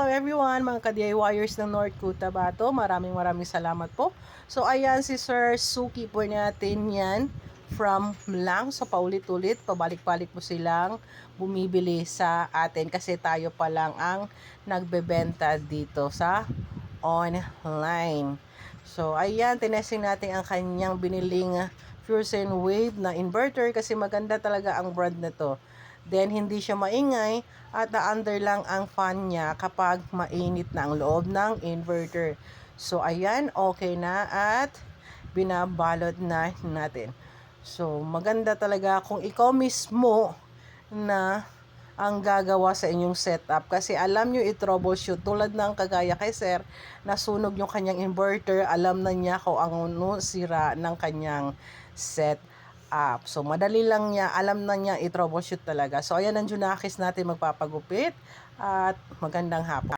everyone, mga ka-DIYers ng North Cotabato. Maraming salamat po. So ayan si Sir Suki po natin yan from Mlang. So paulit-ulit, pabalik-balik po silang bumibili sa atin kasi tayo pa lang ang nagbebenta dito sa online. So ayan, tinesting natin ang kanyang biniling Fusion Wave na inverter kasi maganda talaga ang brand na to. Then hindi siya maingay at na-under lang ang fan niya kapag mainit na ang loob ng inverter. So ayan, okay na at binabalot na natin. So maganda talaga kung ikaw mismo na ang gagawa sa inyong setup kasi alam nyo i-troubleshoot tulad ng kagaya kay sir, nasunog yung kanyang inverter, alam na niya kung ano sira ng kanyang setup. So madali lang niya, alam na niya i-troubleshoot talaga. So ayan ang Junakis natin magpapagupit at magandang hapon.